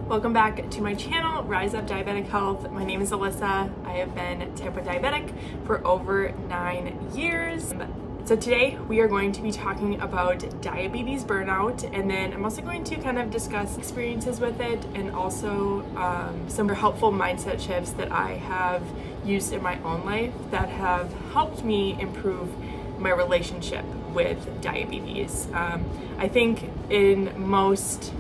Welcome back to my channel, Rise Up Diabetic Health. My name is Alyssa. I have been type 1 diabetic for over 9 years. So today we are going to be talking about diabetes burnout, and then I'm also going to kind of discuss experiences with it and also some helpful mindset shifts that I have used in my own life that have helped me improve my relationship with diabetes. I think in most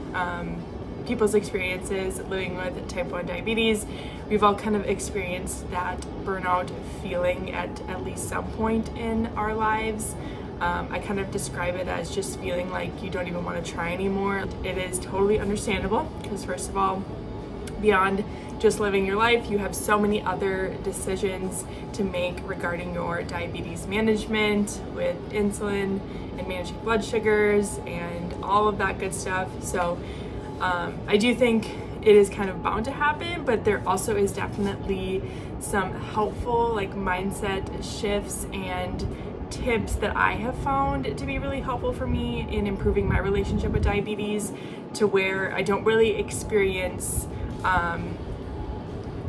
people's experiences living with type 1 diabetes, we've all kind of experienced that burnout feeling at least some point in our lives. I kind of describe it as just feeling like you don't even want to try anymore. It is totally understandable because, first of all, beyond just living your life, you have so many other decisions to make regarding your diabetes management with insulin and managing blood sugars and all of that good stuff. So I do think it is kind of bound to happen, but there also is definitely some helpful mindset shifts and tips that I have found to be really helpful for me in improving my relationship with diabetes, to where I don't really experience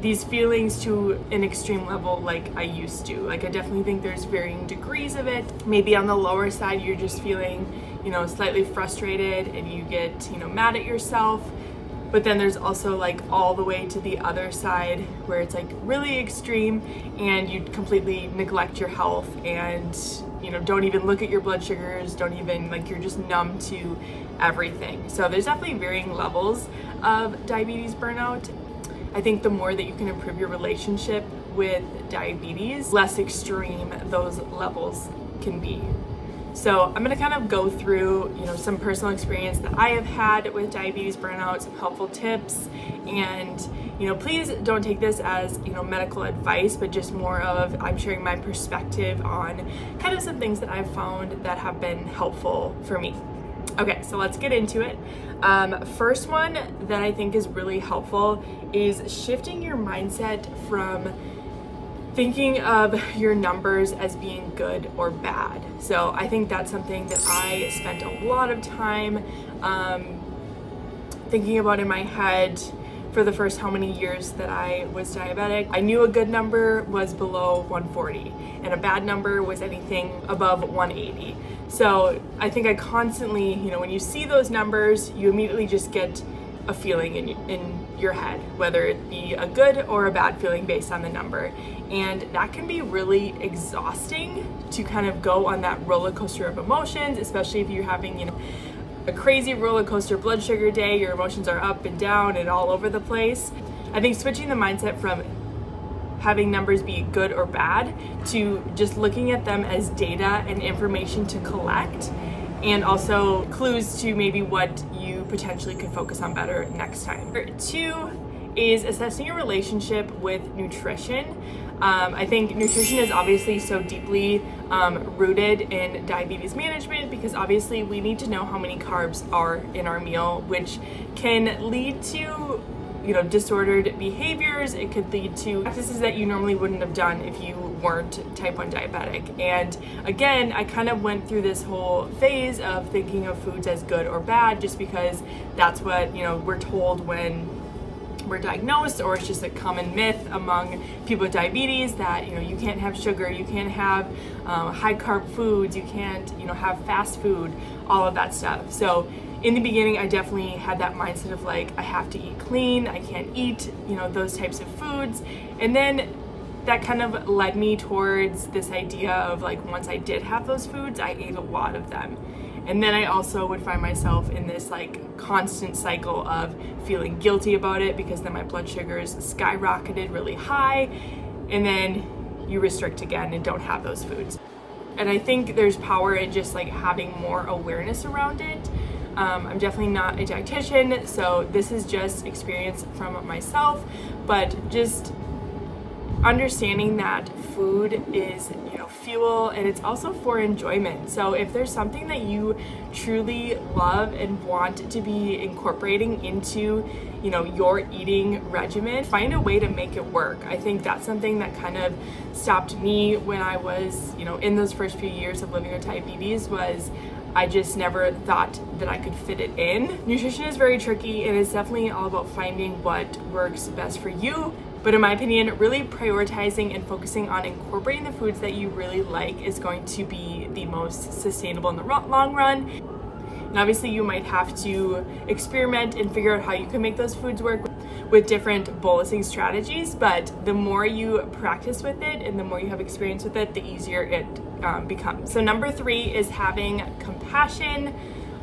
these feelings to an extreme level like I used to. I definitely think there's varying degrees of it. Maybe on the lower side, you're just feeling, slightly frustrated and you get, mad at yourself. But then there's also all the way to the other side where it's really extreme and you completely neglect your health and, don't even look at your blood sugars, don't even, you're just numb to everything. So there's definitely varying levels of diabetes burnout. I think the more that you can improve your relationship with diabetes, less extreme those levels can be. So I'm going to kind of go through, some personal experience that I have had with diabetes burnout, some helpful tips, and, please don't take this as, medical advice, but just more of I'm sharing my perspective on kind of some things that I've found that have been helpful for me. Okay, so let's get into it. First one that I think is really helpful is shifting your mindset from thinking of your numbers as being good or bad. So I think that's something that I spent a lot of time thinking about in my head for the first how many years that I was diabetic. I knew a good number was below 140 and a bad number was anything above 180. So I think I constantly, when you see those numbers, you immediately just get a feeling in your head, whether it be a good or a bad feeling based on the number. And that can be really exhausting to kind of go on that roller coaster of emotions, especially if you're having, a crazy roller coaster blood sugar day, your emotions are up and down and all over the place. I think switching the mindset from having numbers be good or bad to just looking at them as data and information to collect, and also clues to maybe what you potentially could focus on better next time. 2 is assessing your relationship with nutrition. I think nutrition is obviously so deeply rooted in diabetes management because obviously we need to know how many carbs are in our meal, which can lead to disordered behaviors. It could lead to practices that you normally wouldn't have done if you weren't type 1 diabetic. And again, I kind of went through this whole phase of thinking of foods as good or bad just because that's what, we're told when we're diagnosed, or it's just a common myth among people with diabetes that, you can't have sugar, you can't have high carb foods, you can't, have fast food, all of that stuff. So in the beginning, I definitely had that mindset of I have to eat clean, I can't eat, those types of foods. And then that kind of led me towards this idea of once I did have those foods, I ate a lot of them. And then I also would find myself in this constant cycle of feeling guilty about it because then my blood sugars skyrocketed really high, and then you restrict again and don't have those foods. And I think there's power in just having more awareness around it. I'm definitely not a dietitian, so this is just experience from myself, but just understanding that food is, fuel, and it's also for enjoyment. So if there's something that you truly love and want to be incorporating into, your eating regimen, find a way to make it work. I think that's something that kind of stopped me when I was, in those first few years of living with diabetes was I just never thought that I could fit it in. Nutrition is very tricky, and it's definitely all about finding what works best for you. But in my opinion, really prioritizing and focusing on incorporating the foods that you really like is going to be the most sustainable in the long run. And obviously you might have to experiment and figure out how you can make those foods work with different bolusing strategies, but the more you practice with it and the more you have experience with it, the easier it becomes. So number 3 is having compassion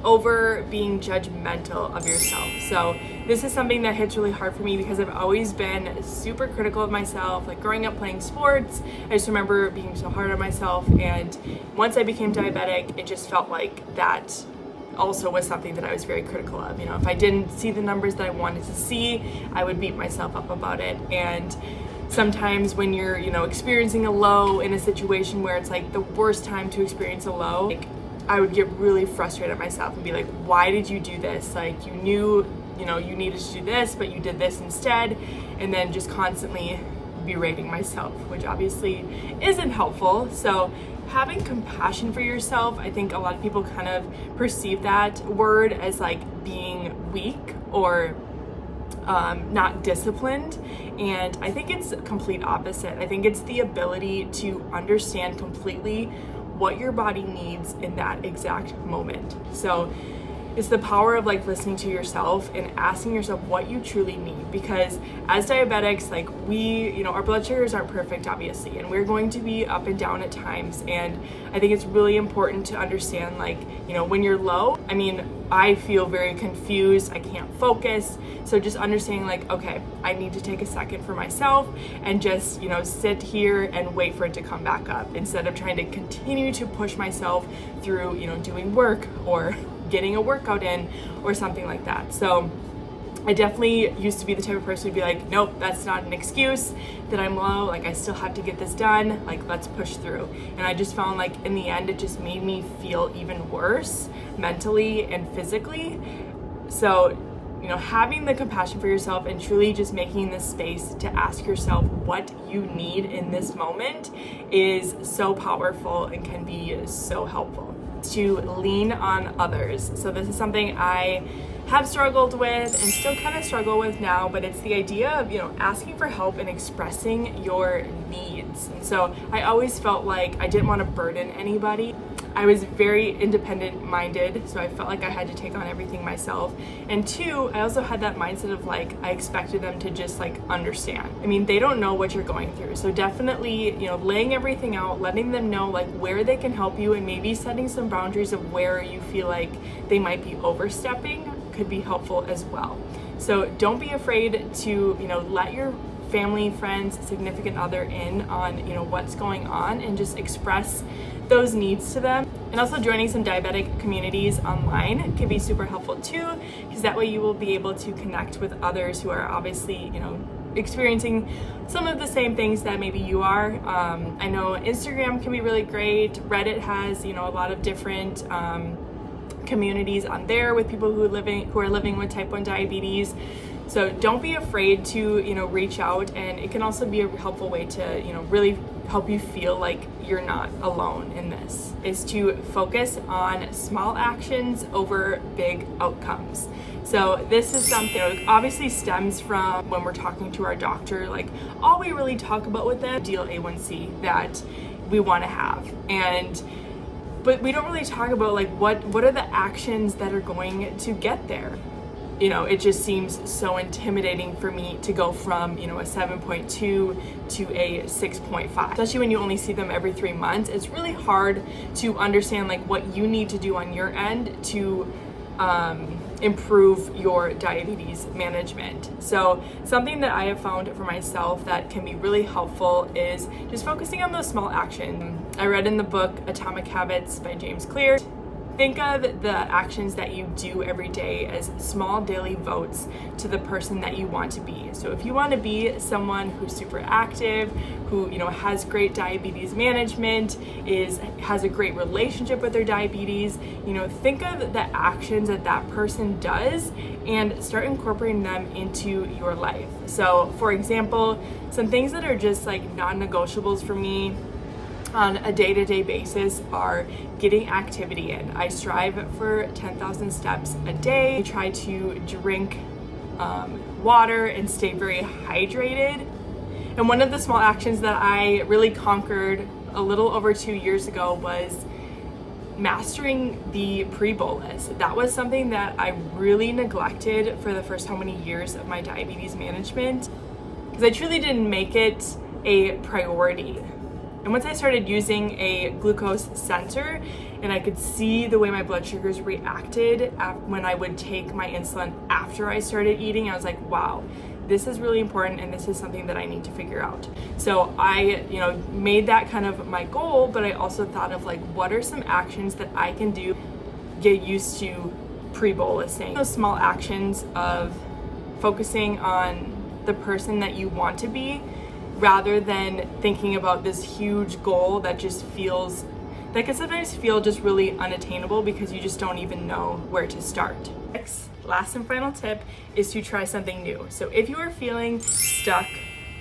over being judgmental of yourself. So this is something that hits really hard for me because I've always been super critical of myself. Like growing up playing sports, I just remember being so hard on myself, and once I became diabetic, it just felt like that also was something that I was very critical of. You know, if I didn't see the numbers that I wanted to see, I would beat myself up about it. And sometimes when you're, experiencing a low in a situation where it's like the worst time to experience a low, like, I would get really frustrated at myself and be like, why did you do this? Like, you knew, you needed to do this, but you did this instead. And then just constantly berating myself, which obviously isn't helpful. So having compassion for yourself, I think a lot of people kind of perceive that word as like being weak or not disciplined. And I think it's complete opposite. I think it's the ability to understand completely what your body needs in that exact moment. So it's the power of like listening to yourself and asking yourself what you truly need, because as diabetics, like we, our blood sugars aren't perfect, obviously, and we're going to be up and down at times. And I think it's really important to understand, like, when you're low, I feel very confused, I can't focus. So just understanding like, okay, I need to take a second for myself and just, sit here and wait for it to come back up instead of trying to continue to push myself through, doing work or getting a workout in or something like that. So I definitely used to be the type of person who'd be like, nope, that's not an excuse that I'm low. Like, I still have to get this done. Like, let's push through. And I just found like in the end, it just made me feel even worse mentally and physically. So, having the compassion for yourself and truly just making this space to ask yourself what you need in this moment is so powerful and can be so helpful. To lean on others. So this is something I have struggled with and still kind of struggle with now, but it's the idea of, asking for help and expressing your needs. And so I always felt like I didn't want to burden anybody. I was very independent minded, so I felt like I had to take on everything myself. And 2, I also had that mindset of like, I expected them to just like understand. They don't know what you're going through. So definitely, laying everything out, letting them know like where they can help you, and maybe setting some boundaries of where you feel like they might be overstepping could be helpful as well. So don't be afraid to, let your family, friends, significant other in on, what's going on, and just express those needs to them. And also joining some diabetic communities online can be super helpful too, because that way you will be able to connect with others who are obviously, experiencing some of the same things that maybe you are. I know Instagram can be really great. Reddit has, a lot of different communities on there with people who are living with type 1 diabetes. So don't be afraid to, reach out, and it can also be a helpful way to, really help you feel like you're not alone in this, is to focus on small actions over big outcomes. So this is something that obviously stems from when we're talking to our doctor, like all we really talk about with them, ideal A1C that we want to have. But we don't really talk about like what are the actions that are going to get there. It just seems so intimidating for me to go from, a 7.2 to a 6.5. Especially when you only see them every 3 months, it's really hard to understand like what you need to do on your end to improve your diabetes management. So something that I have found for myself that can be really helpful is just focusing on those small actions. I read in the book Atomic Habits by James Clear. Think of the actions that you do every day as small daily votes to the person that you want to be. So if you want to be someone who's super active, who has great diabetes management, has a great relationship with their diabetes, think of the actions that person does and start incorporating them into your life. So for example, some things that are just like non-negotiables for me on a day-to-day basis are getting activity in. I strive for 10,000 steps a day. I try to drink water and stay very hydrated. And one of the small actions that I really conquered a little over 2 years ago was mastering the pre-bolus. That was something that I really neglected for the first how many years of my diabetes management, because I truly didn't make it a priority. And once I started using a glucose sensor and I could see the way my blood sugars reacted when I would take my insulin after I started eating, I was like, wow, this is really important and this is something that I need to figure out. So I, made that kind of my goal, but I also thought of like, what are some actions that I can do, get used to pre-bolusing. Those small actions of focusing on the person that you want to be, rather than thinking about this huge goal that can sometimes feel just really unattainable because you just don't even know where to start. Next, last and final tip is to try something new. So if you are feeling stuck,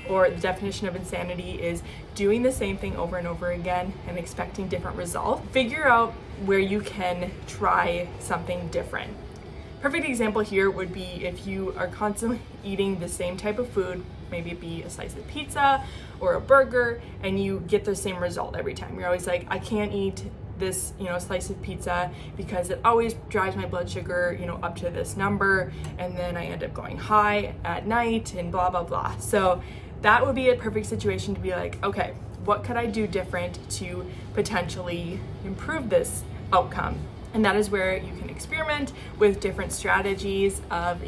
or the definition of insanity is doing the same thing over and over again and expecting different results, figure out where you can try something different. Perfect example here would be if you are constantly eating the same type of food, maybe it be a slice of pizza or a burger, and you get the same result every time. You're always like, I can't eat this, slice of pizza because it always drives my blood sugar, up to this number, and then I end up going high at night and blah, blah, blah. So that would be a perfect situation to be like, okay, what could I do different to potentially improve this outcome? And that is where you can experiment with different strategies of,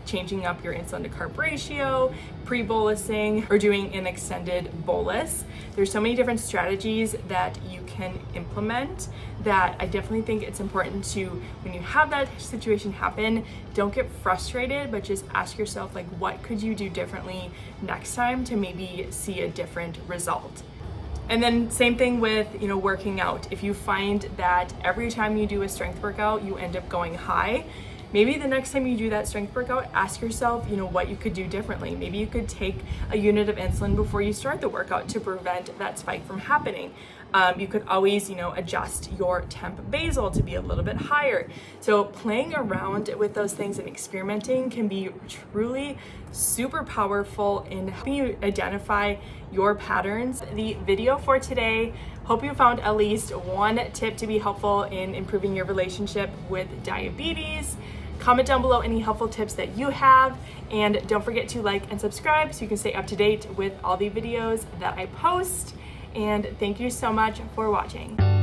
changing up your insulin to carb ratio, pre-bolusing, or doing an extended bolus. There's so many different strategies that you can implement that I definitely think it's important to, when you have that situation happen, don't get frustrated, but just ask yourself, like, what could you do differently next time to maybe see a different result? And then same thing with, working out. If you find that every time you do a strength workout, you end up going high, maybe the next time you do that strength workout, ask yourself, what you could do differently. Maybe you could take a unit of insulin before you start the workout to prevent that spike from happening. You could always, adjust your temp basal to be a little bit higher. So playing around with those things and experimenting can be truly super powerful in helping you identify your patterns. The video for today, hope you found at least one tip to be helpful in improving your relationship with diabetes. Comment down below any helpful tips that you have, and don't forget to like and subscribe so you can stay up to date with all the videos that I post. And thank you so much for watching.